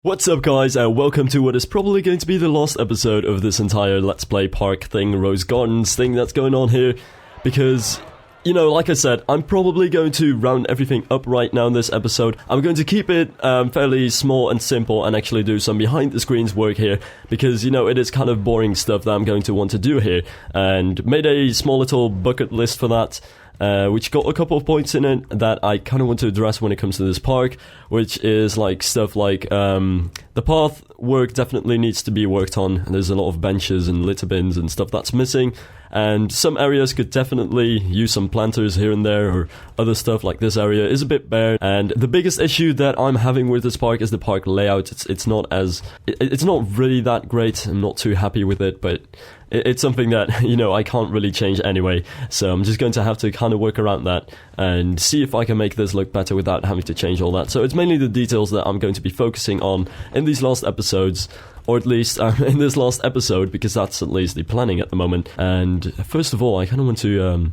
What's up guys, and welcome to what is probably going to be the last episode of this entire Let's Play Park thing, Rose Gardens thing that's going on here, because, you know, like I said, I'm probably going to round everything up right now in this episode. I'm going to keep it fairly small and simple and actually do some behind the scenes work here, because, you know, it is kind of boring stuff that I'm going to want to do here, and made a small little bucket list for that. Which got a couple of points in it that I kind of want to address when it comes to this park, which is like stuff like the path work definitely needs to be worked on. There's a lot of benches and litter bins and stuff that's missing, and some areas could definitely use some planters here and there, or other stuff like this area is a bit bare. And the biggest issue that I'm having with this park is the park layout. It's not really that great. I'm not too happy with it, but it's something that, you know, I can't really change anyway, so I'm just going to have to kind of work around that and see if I can make this look better without having to change all that. So it's mainly the details that I'm going to be focusing on in these last episodes, or at least in this last episode, because that's at least the planning at the moment. And first of all, I kind of want to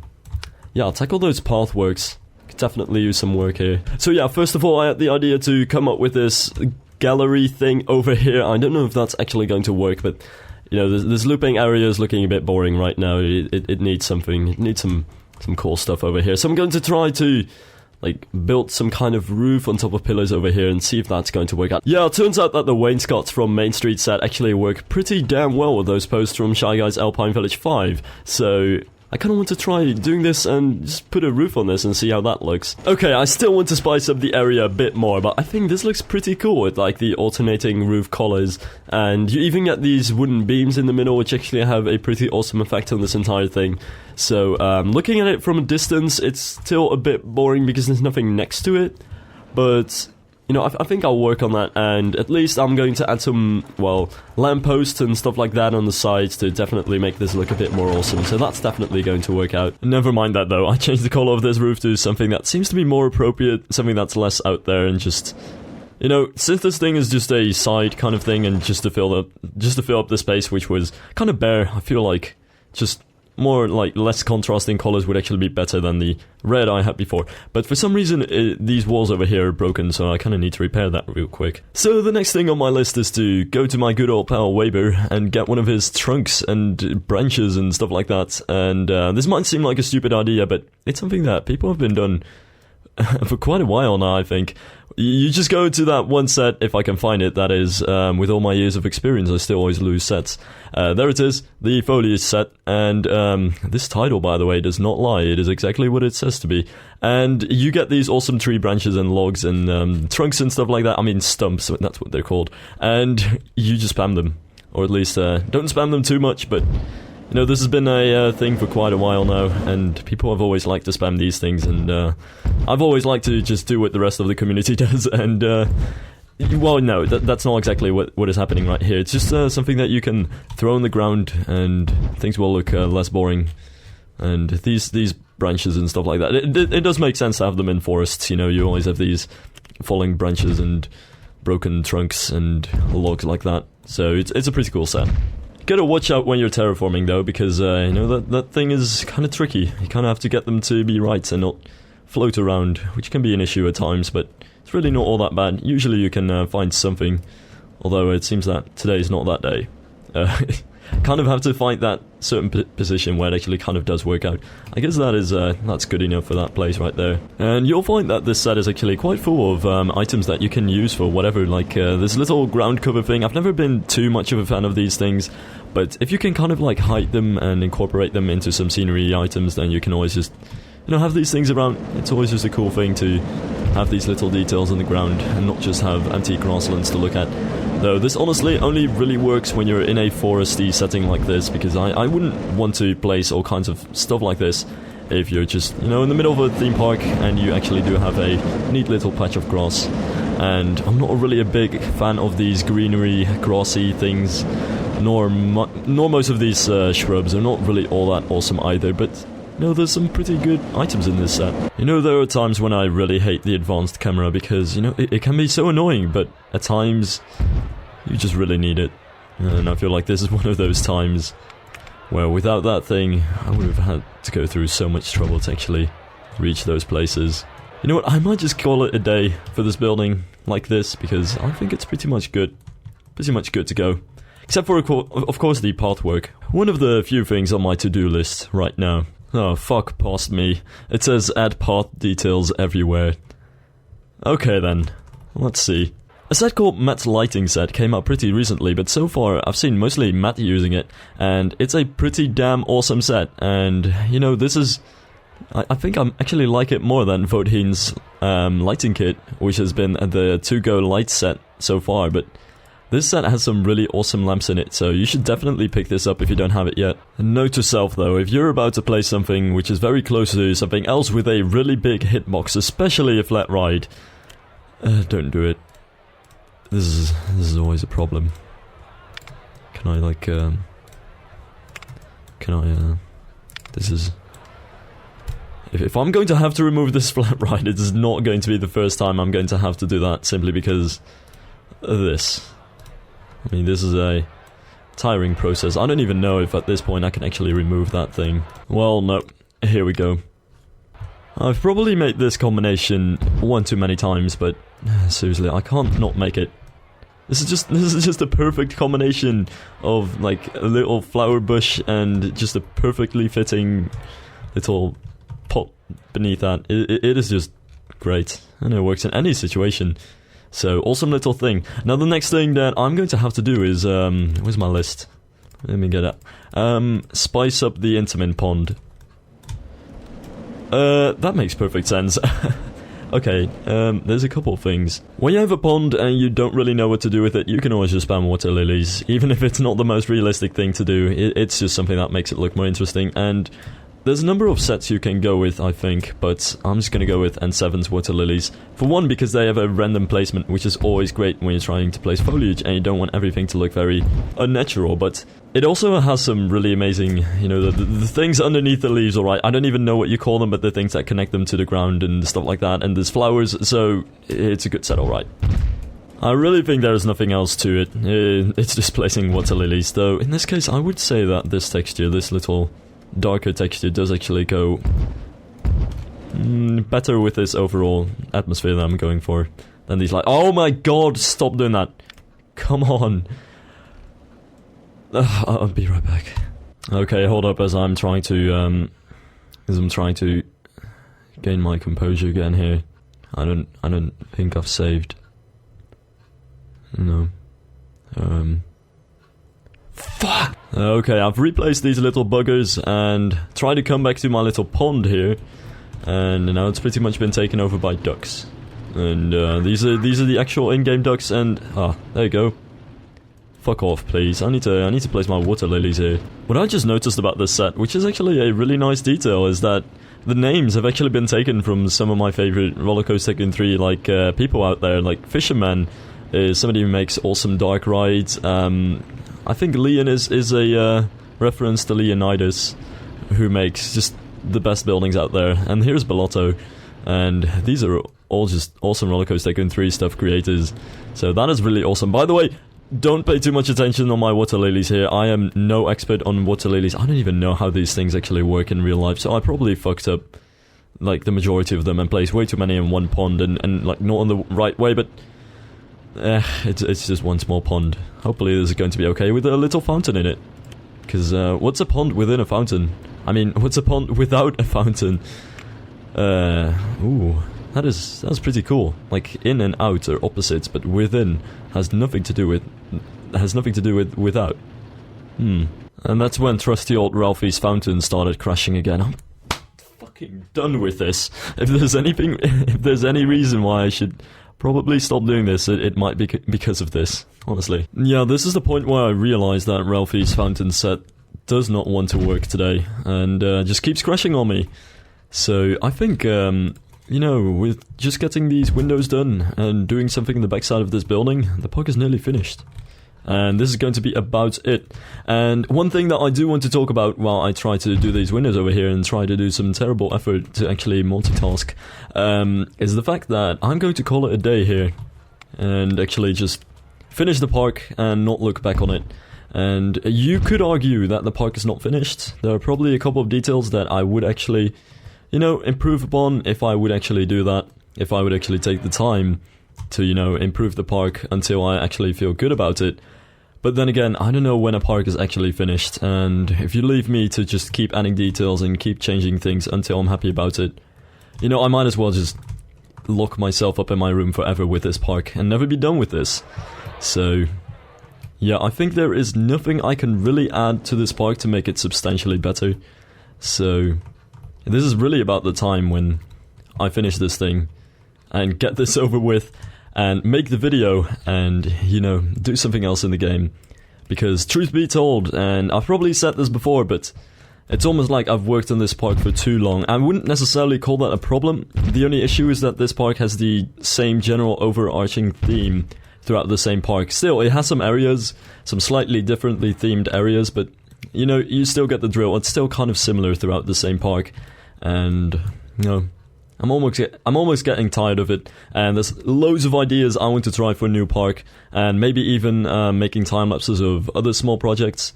I'll tackle those pathworks. Could definitely use some work here. So yeah, first of all, I had the idea to come up with this gallery thing over here. I don't know if that's actually going to work, but you know, this looping area is looking a bit boring right now. It needs something. It needs some cool stuff over here. So I'm going to try to like build some kind of roof on top of pillars over here and see if that's going to work out. Yeah, it turns out that the wainscots from Main Street set actually work pretty damn well with those posts from Shy Guy's Alpine Village 5. So I kind of want to try doing this and just put a roof on this and see how that looks. Okay, I still want to spice up the area a bit more, but I think this looks pretty cool with like the alternating roof collars, and you even get these wooden beams in the middle which actually have a pretty awesome effect on this entire thing. So looking at it from a distance, it's still a bit boring because there's nothing next to it, but you know, I think I'll work on that, and at least I'm going to add some, well, lampposts and stuff like that on the sides to definitely make this look a bit more awesome, so that's definitely going to work out. Never mind that though, I changed the color of this roof to something that seems to be more appropriate, something that's less out there, and just, you know, since this thing is just a side kind of thing and just to fill up the space which was kind of bare, I feel like just more like less contrasting colors would actually be better than the red I had before. But for some reason these walls over here are broken, so I kind of need to repair that real quick. So the next thing on my list is to go to my good old pal Weber and get one of his trunks and branches and stuff like that. And this might seem like a stupid idea, but it's something that people have been done for quite a while now, I think. You just go to that one set, if I can find it, that is, with all my years of experience, I still always lose sets. There it is, the foliage set, and this title, by the way, does not lie, it is exactly what it says to be. And you get these awesome tree branches and logs and trunks and stuff like that, I mean stumps, that's what they're called, and you just spam them. Or at least, don't spam them too much, but you know, this has been a thing for quite a while now, and people have always liked to spam these things, and I've always liked to just do what the rest of the community does, and well, no, that's not exactly what is happening right here. It's just something that you can throw on the ground, and things will look less boring. And these branches and stuff like that, it does make sense to have them in forests, you know, you always have these falling branches and broken trunks and logs like that, so it's a pretty cool set. Gotta watch out when you're terraforming though, because you know, that thing is kind of tricky. You kind of have to get them to be right and not float around, which can be an issue at times, but it's really not all that bad. Usually you can find something, although it seems that today is not that day. Kind of have to find that certain position where it actually kind of does work out. I guess that is that's good enough for that place right there. And you'll find that this set is actually quite full of items that you can use for whatever, like this little ground cover thing. I've never been too much of a fan of these things, but if you can kind of like hide them and incorporate them into some scenery items, then you can always just, you know, have these things around. It's always just a cool thing to have these little details on the ground and not just have antique grasslands to look at. Though this honestly only really works when you're in a foresty setting like this, because I wouldn't want to place all kinds of stuff like this if you're just, you know, in the middle of a theme park and you actually do have a neat little patch of grass. And I'm not really a big fan of these greenery, grassy things, nor most of these shrubs are not really all that awesome either, but you know, there's some pretty good items in this set. You know, there are times when I really hate the advanced camera because, you know, it can be so annoying, but at times you just really need it. And I feel like this is one of those times where without that thing, I would have had to go through so much trouble to actually reach those places. You know what, I might just call it a day for this building. like this, because I think it's pretty much good. Pretty much good to go. Except for, of course, the pathwork. One of the few things on my to-do list right now. Oh, fuck past me. It says add path details everywhere. Okay then, let's see. A set called Matt's Lighting Set came out pretty recently, but so far I've seen mostly Matt using it, and it's a pretty damn awesome set, and, you know, this is... I think I actually like it more than Vodheen's lighting kit, which has been the to-go light set so far, but this set has some really awesome lamps in it, so you should definitely pick this up if you don't have it yet. Note to self though, if you're about to play something which is very close to something else with a really big hitbox, especially a flat ride, don't do it. This is always a problem. Can I like, this is... If I'm going to have to remove this flat ride, it is not going to be the first time I'm going to have to do that, simply because of this. I mean, this is a tiring process. I don't even know if at this point I can actually remove that thing. Well, no. Here we go. I've probably made this combination one too many times, but seriously, I can't not make it. This is just a perfect combination of, like, a little flower bush and just a perfectly fitting little pot beneath that. It is just great, and it works in any situation. So, awesome little thing. Now, the next thing that I'm going to have to do is, where's my list? Let me get it. Spice up the Intamin pond. That makes perfect sense. Okay, there's a couple of things. When you have a pond and you don't really know what to do with it, you can always just spam water lilies. Even if it's not the most realistic thing to do, it's just something that makes it look more interesting. And there's a number of sets you can go with, I think, but I'm just gonna go with N7's water lilies. For one, because they have a random placement, which is always great when you're trying to place foliage and you don't want everything to look very unnatural, but it also has some really amazing, you know, the things underneath the leaves, alright? I don't even know what you call them, but the things that connect them to the ground and stuff like that, and there's flowers, so it's a good set, alright. I really think there's nothing else to it. It's just placing water lilies, though in this case I would say that this texture, this little darker texture, does actually go better with this overall atmosphere that I'm going for than these, like, oh my god, stop doing that. Come on. I'll be right back. Okay, hold up as I'm trying to gain my composure again here. I don't think I've saved. No. Fuck! Okay, I've replaced these little buggers and tried to come back to my little pond here, and now it's pretty much been taken over by ducks. And these are the actual in-game ducks, and there you go. Fuck off, please. I need to place my water lilies here. What I just noticed about this set, which is actually a really nice detail, is that the names have actually been taken from some of my favorite Roller Coaster Tycoon 3 like people out there, like Fisherman is somebody who makes awesome dark rides. I think Leon is a reference to Leonidas, who makes just the best buildings out there. And here's Bellotto, and these are all just awesome Roller Coaster Tycoon 3 stuff creators. So that is really awesome. By the way, don't pay too much attention on my water lilies here. I am no expert on water lilies. I don't even know how these things actually work in real life, so I probably fucked up, like, the majority of them and placed way too many in one pond and like, not in the right way, but it's just one small pond. Hopefully this is going to be okay with a little fountain in it. Because, what's a pond within a fountain? I mean, what's a pond without a fountain? Ooh, that's pretty cool. Like, in and out are opposites, but within has nothing to do with without. And that's when trusty old Ralphie's fountain started crashing again. I'm fucking done with this. If there's any reason why I should probably stop doing this, it might be because of this, honestly. Yeah, this is the point where I realized that Ralphie's fountain set does not want to work today, and just keeps crashing on me. So I think, you know, with just getting these windows done and doing something in the backside of this building, the park is nearly finished. And this is going to be about it. And one thing that I do want to talk about while I try to do these windows over here and try to do some terrible effort to actually multitask, is the fact that I'm going to call it a day here and actually just finish the park and not look back on it. And you could argue that the park is not finished. There are probably a couple of details that I would actually, you know, improve upon if I would actually do that, if I would actually take the time to, you know, improve the park until I actually feel good about it. But then again, I don't know when a park is actually finished, and if you leave me to just keep adding details and keep changing things until I'm happy about it, you know, I might as well just lock myself up in my room forever with this park and never be done with this. So yeah, I think there is nothing I can really add to this park to make it substantially better. So this is really about the time when I finish this thing and get this over with and make the video and, you know, do something else in the game. Because truth be told, and I've probably said this before, but it's almost like I've worked on this park for too long. I wouldn't necessarily call that a problem. The only issue is that this park has the same general overarching theme throughout the same park. Still, it has some areas, some slightly differently themed areas, but, you know, you still get the drill. It's still kind of similar throughout the same park. And, you know, I'm almost getting tired of it, and there's loads of ideas I want to try for a new park, and maybe even making time lapses of other small projects.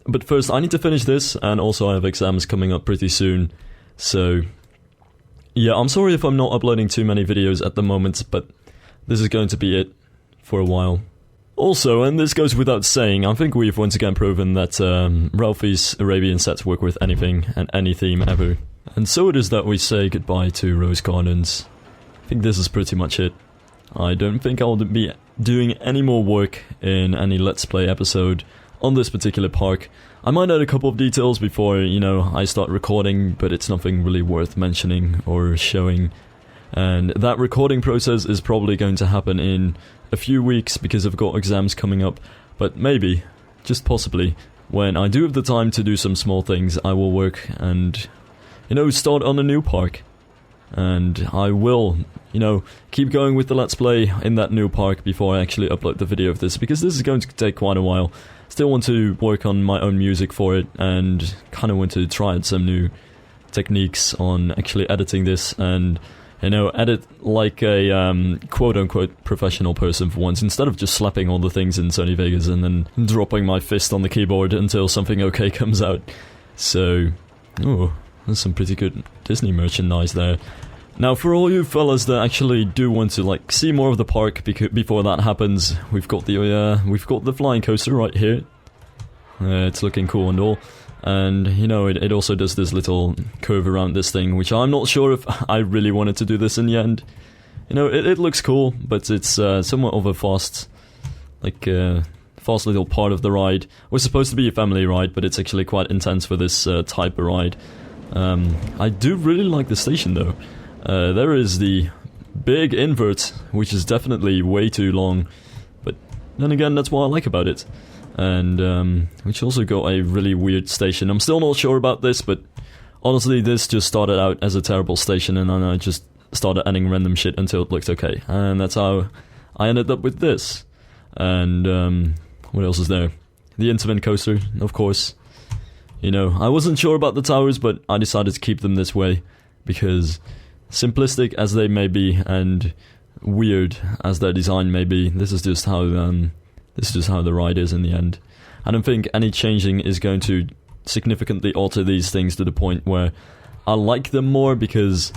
But first, I need to finish this, and also I have exams coming up pretty soon. So yeah, I'm sorry if I'm not uploading too many videos at the moment, but this is going to be it for a while. Also, and this goes without saying, I think we've once again proven that Ralphie's Arabian sets work with anything and any theme ever. And so it is that we say goodbye to Rose Gardens. I think this is pretty much it. I don't think I'll be doing any more work in any Let's Play episode on this particular park. I might add a couple of details before, you know, I start recording, but it's nothing really worth mentioning or showing. And that recording process is probably going to happen in a few weeks because I've got exams coming up. But maybe, just possibly, when I do have the time to do some small things, I will work and, you know, start on a new park. And I will, you know, keep going with the Let's Play in that new park before I actually upload the video of this, because this is going to take quite a while. Still want to work on my own music for it, and kind of want to try out some new techniques on actually editing this, and, you know, edit like a quote-unquote professional person for once, instead of just slapping all the things in Sony Vegas and then dropping my fist on the keyboard until something okay comes out. So, oh, there's some pretty good Disney merchandise there. Now, for all you fellas that actually do want to, like, see more of the park before that happens, we've got the flying coaster right here. It's looking cool and all. And, you know, it also does this little curve around this thing, which I'm not sure if I really wanted to do this in the end. You know, it looks cool, but it's somewhat of a fast little part of the ride. We're supposed to be a family ride, but it's actually quite intense for this type of ride. I do really like the station, though. There is the big invert, which is definitely way too long, but then again, that's what I like about it. And which also got a really weird station. I'm still not sure about this, but honestly, this just started out as a terrible station, and then I just started adding random shit until it looked okay. And that's how I ended up with this. And what else is there? The Intervent coaster, of course. You know, I wasn't sure about the towers, but I decided to keep them this way, because simplistic as they may be and weird as their design may be, this is just how the ride is in the end. I don't think any changing is going to significantly alter these things to the point where I like them more, because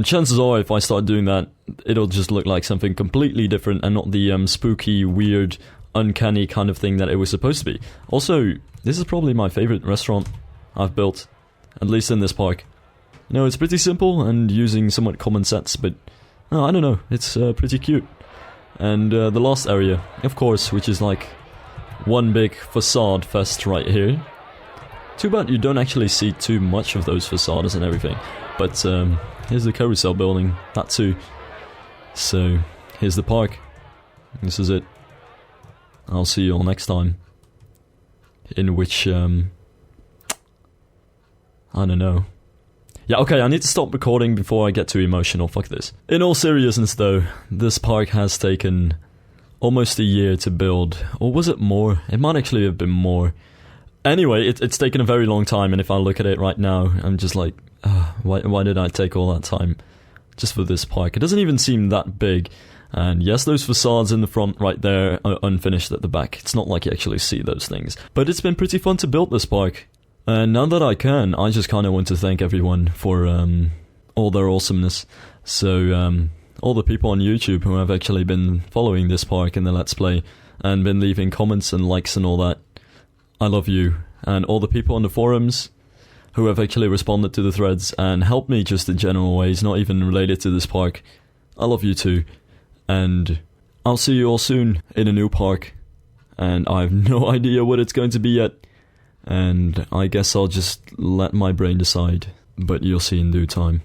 chances are if I start doing that, it'll just look like something completely different and not the spooky, weird, uncanny kind of thing that it was supposed to be. Also, this is probably my favorite restaurant I've built, at least in this park. You know, it's pretty simple and using somewhat common sets, but I don't know, it's pretty cute. And the last area, of course, which is like one big facade fest right here. Too bad you don't actually see too much of those facades and everything. But here's the carousel building, that too. So, here's the park. This is it. I'll see you all next time. In which, I don't know. Yeah, okay, I need to stop recording before I get too emotional, fuck this. In all seriousness though, this park has taken almost a year to build. Or was it more? It might actually have been more. Anyway, it's taken a very long time, and if I look at it right now, I'm just like, why did I take all that time just for this park? It doesn't even seem that big. And yes, those facades in the front right there are unfinished at the back. It's not like you actually see those things. But it's been pretty fun to build this park. And now that I can, I just kind of want to thank everyone for all their awesomeness. So, all the people on YouTube who have actually been following this park in the Let's Play and been leaving comments and likes and all that. I love you. And all the people on the forums who have actually responded to the threads and helped me just in general ways, not even related to this park. I love you too. And I'll see you all soon in a new park. And I have no idea what it's going to be yet. And I guess I'll just let my brain decide. But you'll see in due time.